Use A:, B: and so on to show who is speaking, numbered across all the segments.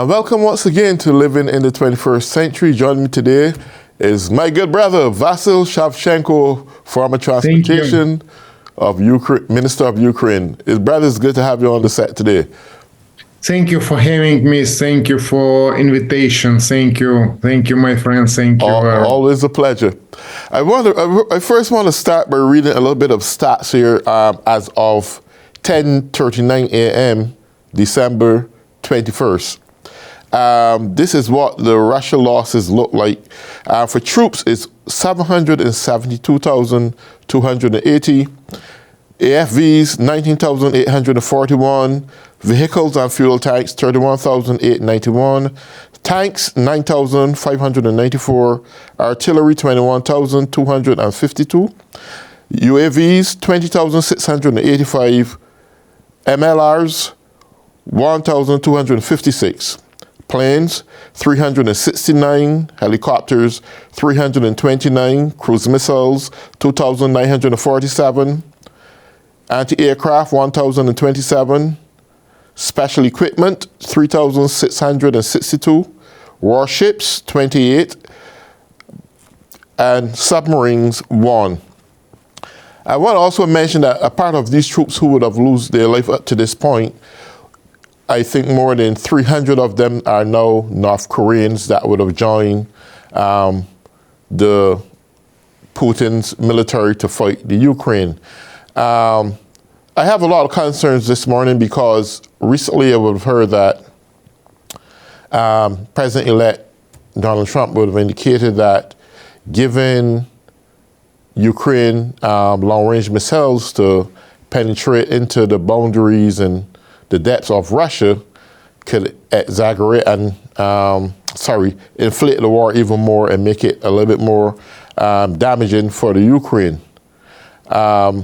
A: And welcome once again to Living in the 21st Century. Joining me today is my good brother, Vasil Shevchenko, former transportation of Ukraine, Minister of Ukraine. His brother, it's good to have you on the set today.
B: Thank you for having me. Thank you for invitation. Thank you. Thank you, my friend. Thank you.
A: Always a pleasure. I first want to start by reading a little bit of stats here as of 10:39 a.m., December 21st. This is what the Russia losses look like. For troops, it's 772,280. AFVs, 19,841. Vehicles and fuel tanks, 31,891. Tanks, 9,594. Artillery, 21,252. UAVs, 20,685. MLRs, 1,256. Planes, 369, helicopters, 329, cruise missiles, 2,947, anti-aircraft, 1,027, special equipment, 3,662, warships, 28, and submarines, 1. I want to also mention that a part of these troops who would have lost their life up to this point, I think more than 300 of them are now North Koreans that would have joined the Putin's military to fight the Ukraine. I have a lot of concerns this morning because recently I would have heard that President-elect Donald Trump would have indicated that given Ukraine long-range missiles to penetrate into the boundaries and the depths of Russia, could exaggerate and, inflate the war even more and make it a little bit more damaging for the Ukraine. I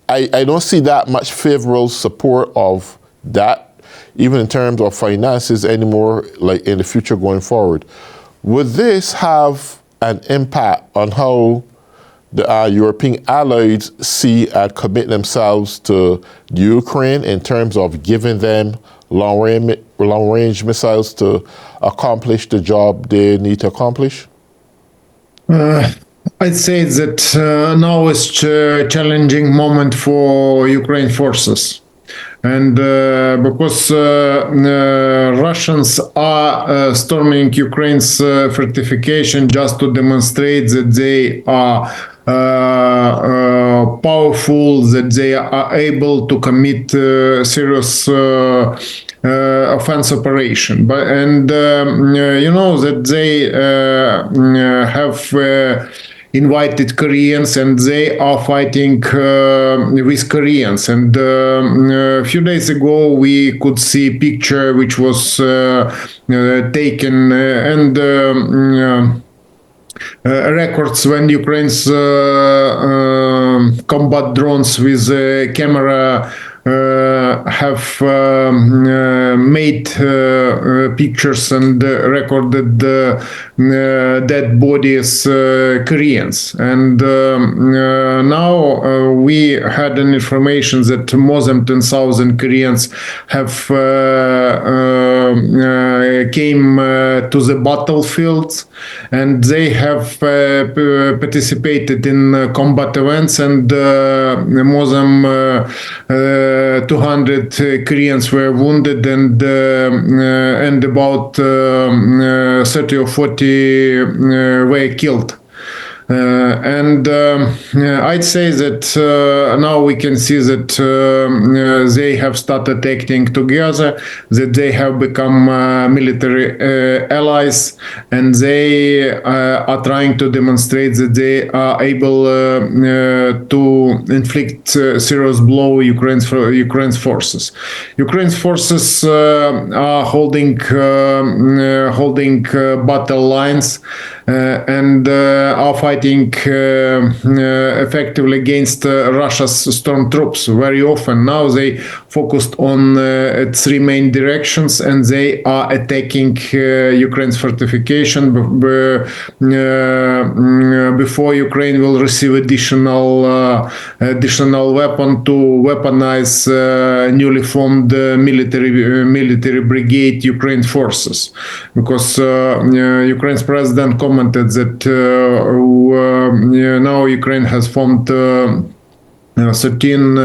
A: don't see that much favorable support of that, even in terms of finances anymore, like in the future going forward. Would this have an impact on how the European allies see and commit themselves to the Ukraine in terms of giving them long-range missiles to accomplish the job they need to accomplish?
B: I'd say that now is a challenging moment for Ukraine forces. And because Russians are storming Ukraine's fortification just to demonstrate that they are powerful, that they are able to commit serious offense operation. You know that they have invited Koreans and they are fighting with Koreans. And a few days ago we could see a picture which was taken and records when Ukraine's combat drones with camera have made pictures and recorded dead bodies Koreans. And now we had an information that more than 10,000 Koreans have came to the battlefield, and they have participated in combat events, and more than 200 Koreans were wounded, and about 30 or 40 were killed. I'd say that now we can see that they have started acting together, that they have become military allies, and they are trying to demonstrate that they are able to inflict serious blow Ukraine's forces. Ukraine's forces are holding battle lines, and are fighting effectively against Russia's storm troops. Very often now they focused on three main directions, and they are attacking Ukraine's fortification before Ukraine will receive additional weapon to weaponize newly formed military brigade Ukraine forces, because Ukraine's president commented that now Ukraine has formed 13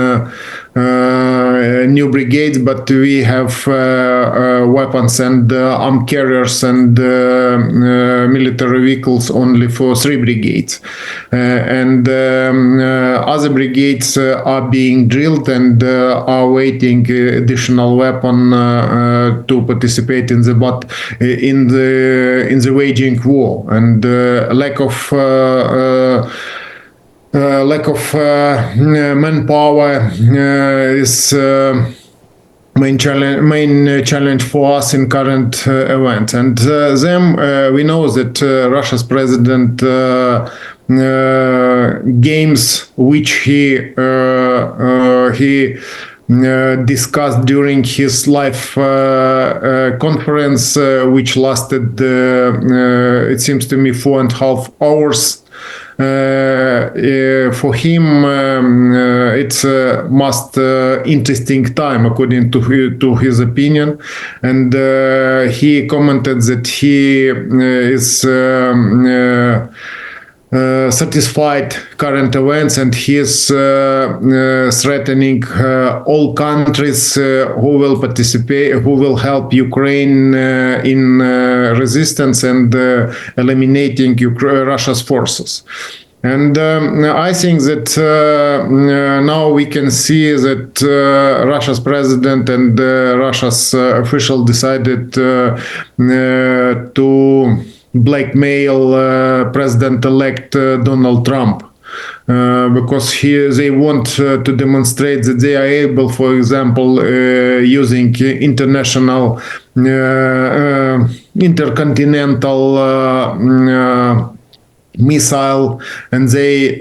B: new brigades, but we have weapons and armed carriers and military vehicles only for 3 brigades. And other brigades are being drilled and are waiting additional weapon to participate in the waging war. And lack of manpower is main challenge for us in current events. And then we know that Russia's president games which he discussed during his live conference, which lasted, it seems to me, 4.5 hours. For him, it's a most interesting time, according to his opinion, and he commented that he is satisfied current events, and he is threatening all countries who will participate, who will help Ukraine in resistance and eliminating Russia's forces. And I think that now we can see that Russia's president and Russia's official decided to blackmail President-elect Donald Trump, because they want to demonstrate that they are able, for example, using international intercontinental missile, and they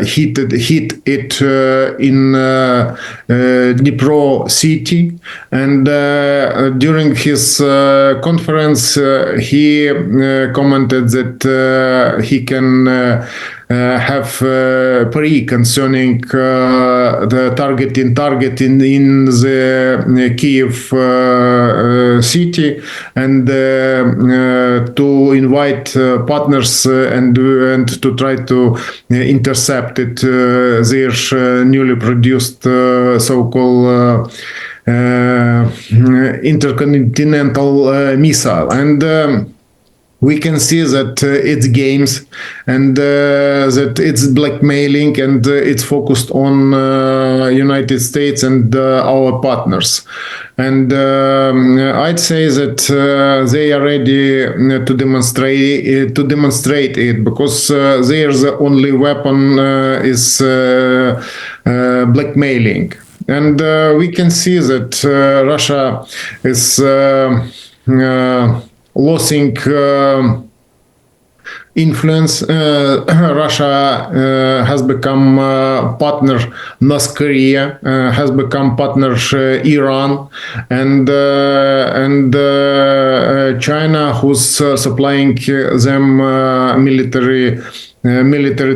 B: hit it in Dnipro city. And during his conference, he commented that he can have pre concerning the target in the Kiev city, and to invite partners and to try to intercept it, their newly produced so-called intercontinental missile. And we can see that it's games, and that it's blackmailing, and it's focused on United States and our partners. And I'd say that they are ready to demonstrate it, because their only weapon is blackmailing. And we can see that Russia is losing influence. Russia has become partner North Korea, has become partner Iran, and China, who's supplying them military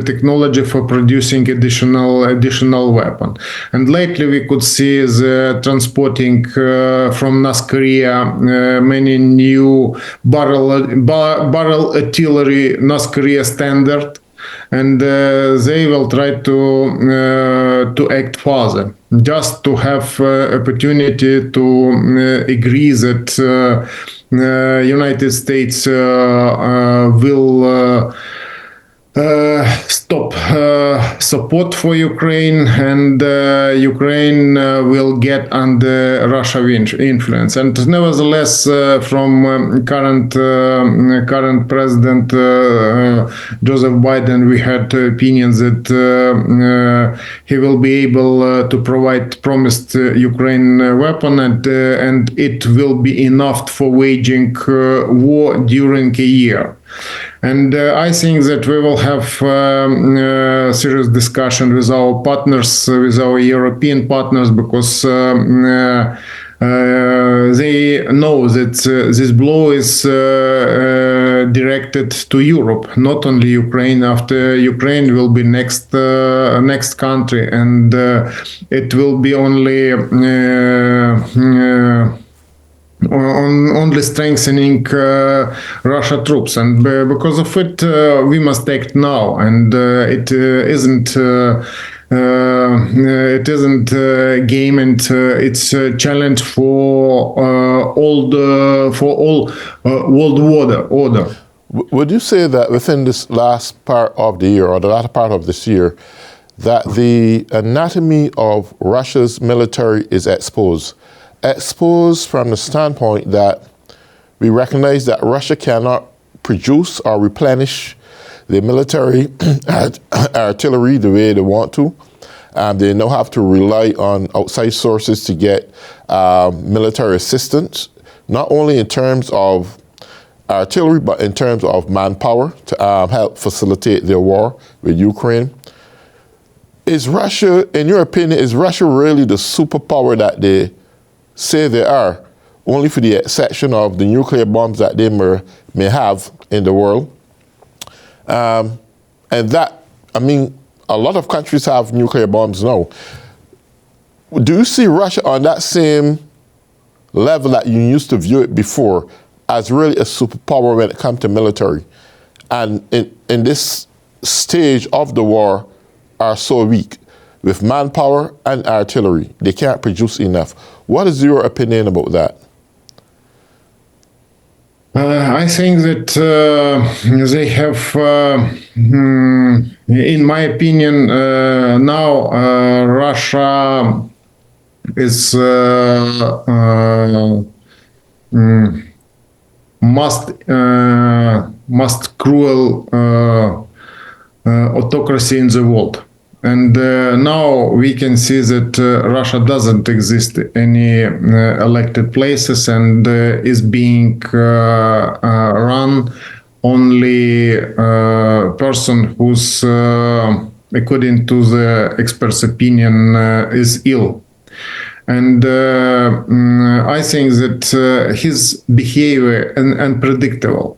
B: technology for producing additional weapon. And lately we could see the transporting from North Korea many new barrel artillery North Korea standard, and they will try to act further, just to have opportunity to agree that United States will stop support for Ukraine, and Ukraine will get under Russian influence. And nevertheless, from current President Joseph Biden, we had opinions that he will be able to provide promised Ukraine weapon, and it will be enough for waging war during a year. And I think that we will have serious discussion with our partners, with our European partners, because they know that this blow is directed to Europe, not only Ukraine. After Ukraine will be next country, and it will be only only strengthening Russia troops, and because of it, we must act now, and it isn't. It isn't a game, and it's a challenge for all world order.
A: Would you say that within this last part of the year, or the latter part of this year, that the anatomy of Russia's military is exposed? Exposed from the standpoint that we recognize that Russia cannot produce or replenish the military artillery the way they want to. They now have to rely on outside sources to get military assistance, not only in terms of artillery, but in terms of manpower to help facilitate their war with Ukraine. Is Russia, in your opinion, is Russia really the superpower that they say they are, only for the exception of the nuclear bombs that they may have in the world? And that, I mean, a lot of countries have nuclear bombs now. Do you see Russia on that same level that you used to view it before, as really a superpower when it comes to military? And in this stage of the war are so weak with manpower and artillery. They can't produce enough. What is your opinion about that?
B: I think that they have, in my opinion, now Russia is most cruel autocracy in the world. And now we can see that Russia doesn't exist any elected places, and is being run only person who's, according to the experts' opinion, is ill. And I think that his behavior is unpredictable.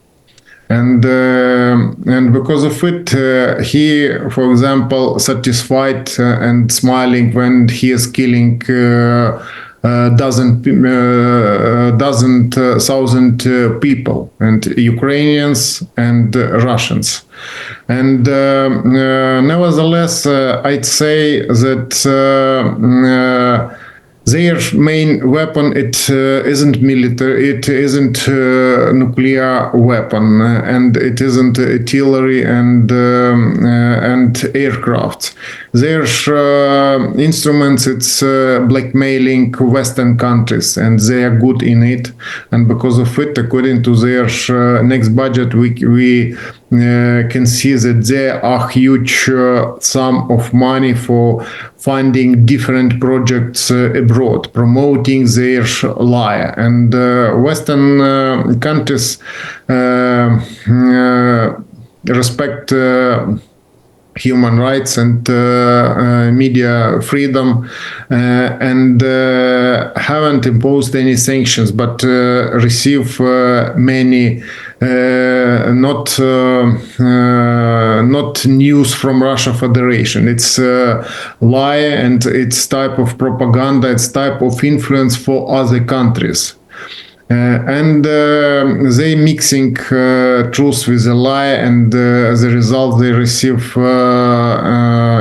B: And because of it, he, for example, satisfied and smiling when he is killing thousand people, and Ukrainians and Russians. And nevertheless, I'd say that their main weapon, it isn't military, it isn't nuclear weapon, and it isn't artillery and aircraft. Their instruments, it's blackmailing Western countries, and they are good in it. And because of it, according to their next budget, we can see that there are huge sum of money for funding different projects abroad, promoting their lie. And Western countries respect human rights and media freedom, and haven't imposed any sanctions, but receive many not news from Russia Federation. It's lie, and it's type of propaganda, it's type of influence for other countries. And they mixing truth with a lie, and as a result, they receive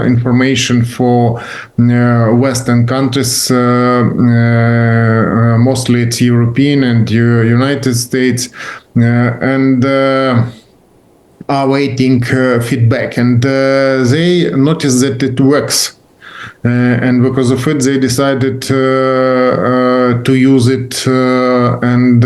B: information for Western countries, mostly it's European and United States, and are waiting feedback, and they notice that it works. And because of it, they decided to use it, and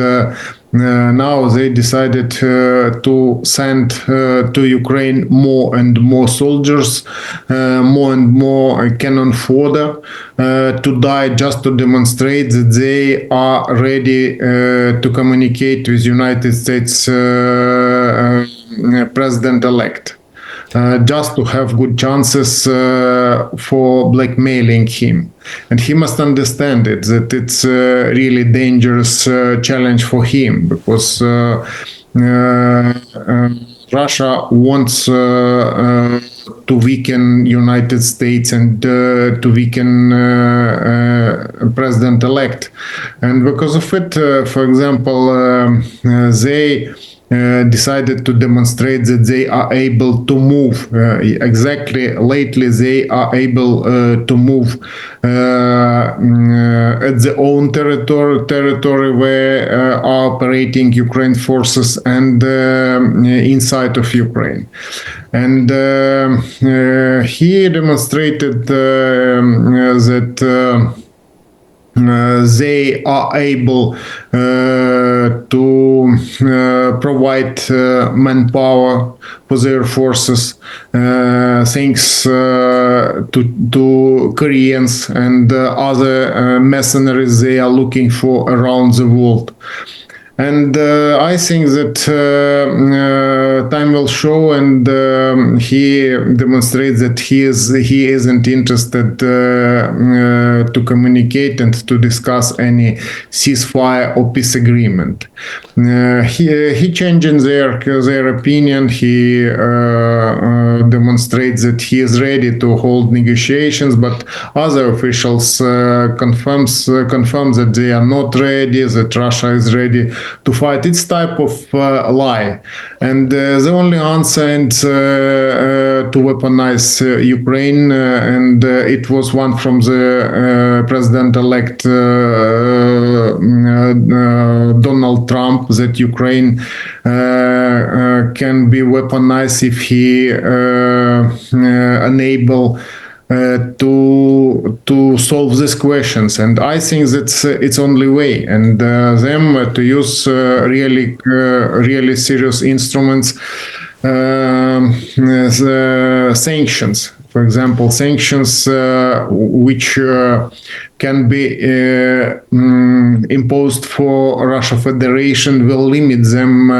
B: now they decided to send to Ukraine more and more soldiers, more and more cannon fodder to die, just to demonstrate that they are ready to communicate with United States president-elect, just to have good chances for blackmailing him. And he must understand it, that it's a really dangerous challenge for him, because Russia wants to weaken United States and to weaken president-elect. And because of it, for example, they decided to demonstrate that they are able to move. Lately, they are able to move at their own territory where are operating Ukraine forces and inside of Ukraine. And he demonstrated that they are able to provide manpower for their forces, thanks to Koreans and other mercenaries they are looking for around the world. And I think that time will show, and he demonstrates that he isn't interested to communicate and to discuss any ceasefire or peace agreement. He changing their opinion. He demonstrates that he is ready to hold negotiations, but other officials confirm that they are not ready, that Russia is ready to fight. It's type of lie, and the only answer is to weaponize Ukraine, and it was one from the president-elect Donald Trump, that Ukraine can be weaponized if he unable to solve these questions. And I think that's its only way, and them to use really serious instruments, sanctions. For example, sanctions which can be imposed for Russia Federation will limit them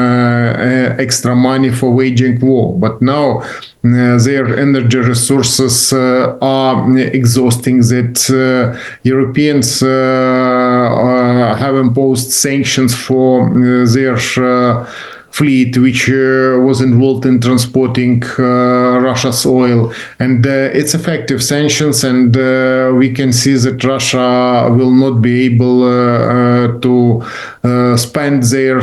B: extra money for waging war. But now their energy resources are exhausting, that Europeans have imposed sanctions for their fleet, which was involved in transporting Russia's oil, and it's effective sanctions, and we can see that Russia will not be able to spend their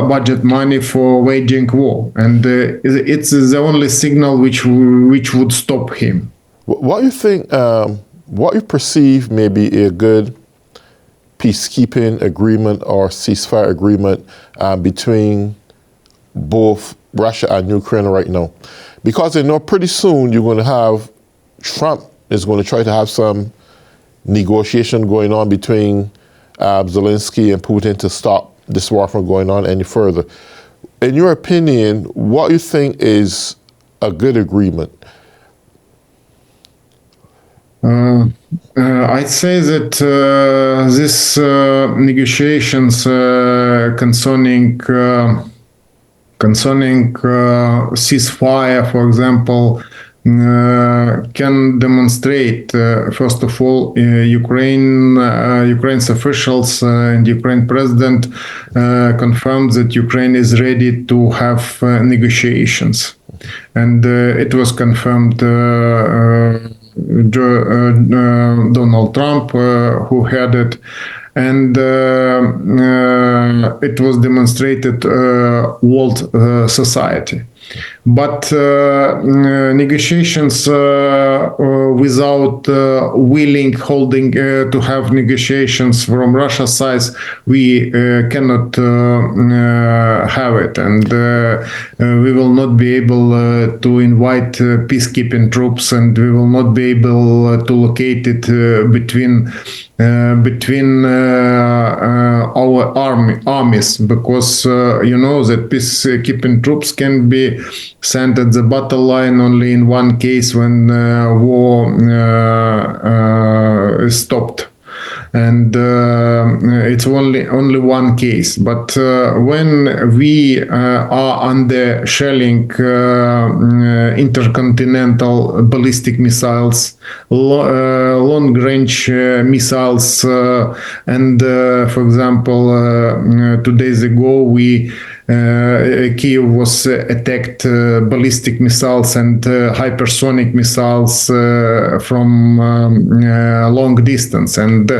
B: budget money for waging war, and it's the only signal which would stop him.
A: What you think? What you perceive may be a good peacekeeping agreement or ceasefire agreement between both Russia and Ukraine right now? Because they know pretty soon you're going to have, Trump is going to try to have some negotiation going on between Zelensky and Putin to stop this war from going on any further. In your opinion, what you think is a good agreement?
B: I'd say that these negotiations concerning ceasefire, for example, can demonstrate, first of all, Ukraine's officials and Ukraine president confirmed that Ukraine is ready to have negotiations, and it was confirmed. Donald Trump, who had it, and it was demonstrated world society. But negotiations without holding to have negotiations from Russia's side, we cannot have it, and we will not be able to invite peacekeeping troops, and we will not be able to locate it between our armies, because you know that peacekeeping troops can be sent at the battle line only in one case, when war is stopped. and it's only one case. But when we are under shelling intercontinental ballistic missiles, long-range missiles, and for example, 2 days ago Kiev was attacked ballistic missiles and hypersonic missiles from long distance, and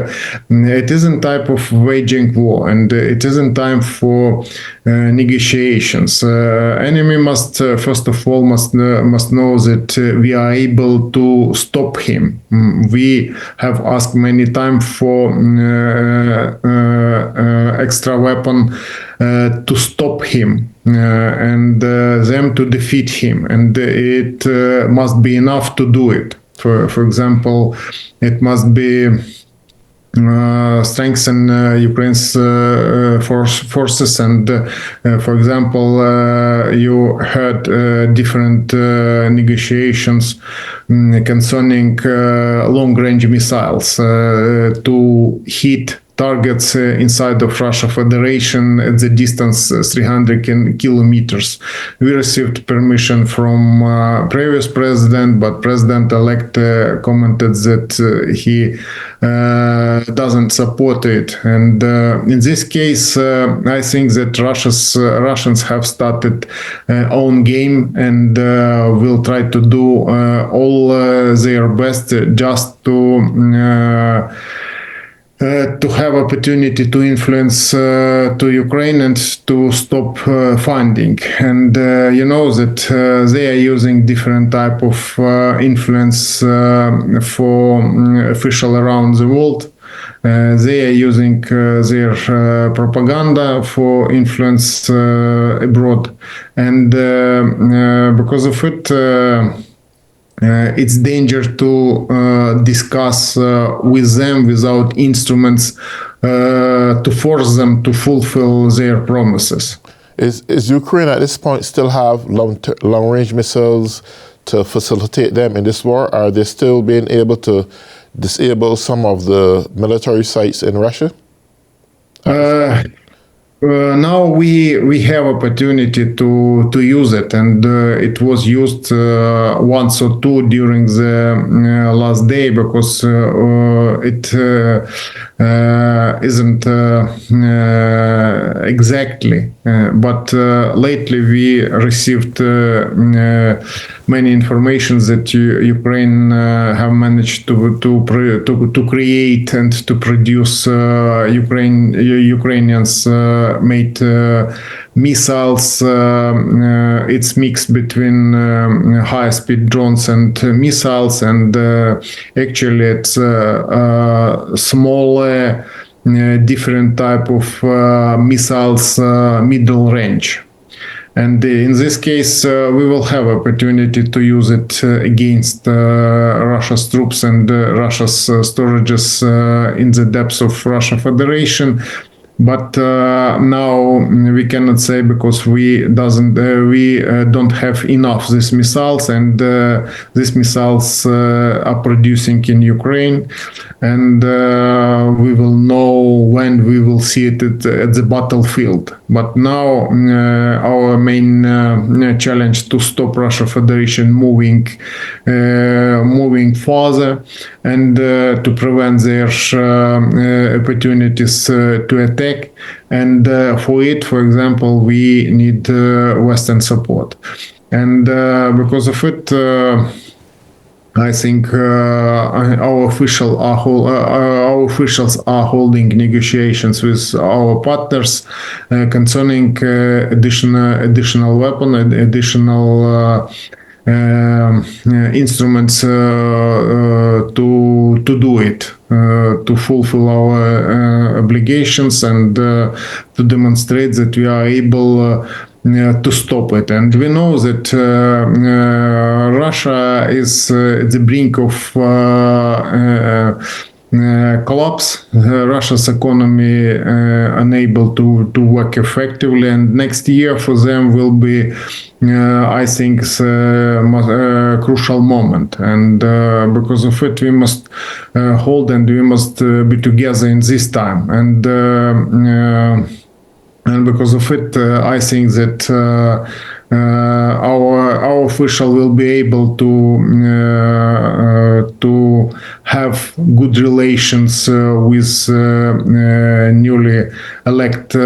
B: it isn't type of waging war, and it isn't time for negotiations. Enemy must first of all must know that we are able to stop him. We have asked many times for extra weapon to stop him and them to defeat him, and it must be enough to do it. For example, it must be strengthen Ukraine's forces, and for example, you heard different negotiations concerning long-range missiles to hit targets inside of Russia Federation at the distance 300 kilometers. We received permission from previous president, but President-elect commented that he doesn't support it. And in this case, I think that Russians have started own game, and will try to do all their best just to have opportunity to influence to Ukraine and to stop funding. And you know that they are using different type of influence for official around the world. They are using their propaganda for influence abroad, and because of it, it's danger to discuss with them without instruments to force them to fulfill their promises.
A: Is Ukraine at this point still have long-range missiles to facilitate them in this war? Are they still being able to disable some of the military sites in Russia?
B: Now we have opportunity to use it, and it was used once or two during the last day, because it isn't exactly. But lately we received many information that Ukraine have managed to create and to produce Ukrainians made missiles. It's mixed between high-speed drones and missiles, and actually it's smaller, different type of missiles, middle range. And in this case, we will have opportunity to use it against Russia's troops and Russia's storages in the depths of Russia Federation. But now we cannot say, because we don't have enough these missiles, and these missiles are producing in Ukraine, and we will know when we will see it at the battlefield. But now our main challenge to stop Russia Federation moving further, and to prevent their opportunities to attack. And for it, for example, we need Western support. And because of it, I think our officials are holding negotiations with our partners concerning additional weapon, additional instruments to do it, to fulfill our obligations, and to demonstrate that we are able to stop it. And we know that Russia is at the brink of collapse, Russia's economy unable to work effectively, and next year for them will be, I think, a crucial moment, and because of it we must hold and we must be together in this time, and because of it, I think that our official will be able to have good relations with newly elected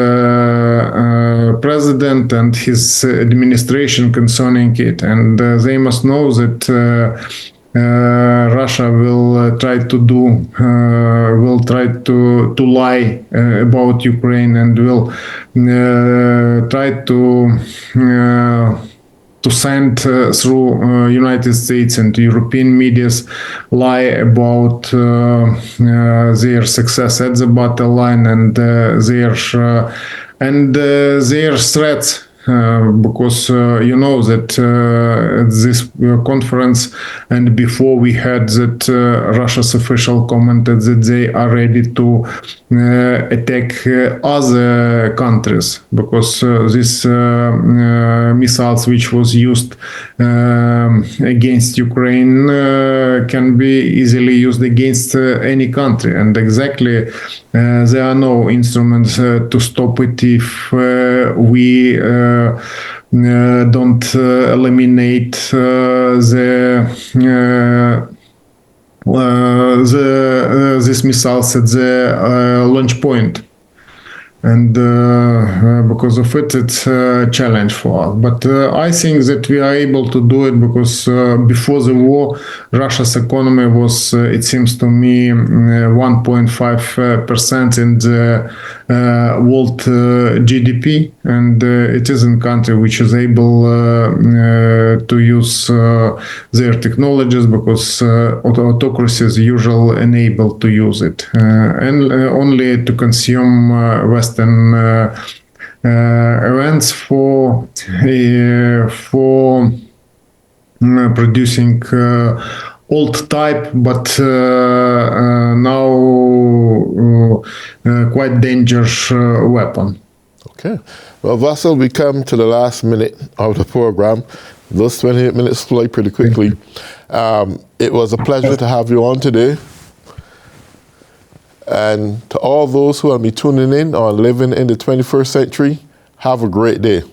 B: president and his administration concerning it, and they must know that Russia will try to lie about Ukraine, and will try to send through United States and European medias lie about their success at the battle line, and their threats. Because you know that at this conference and before we had that Russia's official commented that they are ready to attack other countries, because these missiles which was used against Ukraine can be easily used against any country, and exactly there are no instruments to stop it if we don't eliminate these missiles at the launch point. And because of it, it's a challenge for us. But I think that we are able to do it because before the war, Russia's economy was, it seems to me, 1.5% in the world GDP. And it is a country which is able to use their technologies, because autocracies usually unable to use it, and only to consume Western events for producing old type, but now quite dangerous weapon.
A: Okay. Well, Vasil, we come to the last minute of the program. Those 28 minutes fly pretty quickly. It was a pleasure to have you on today. And to all those who will be tuning in on Living in the 21st Century, have a great day.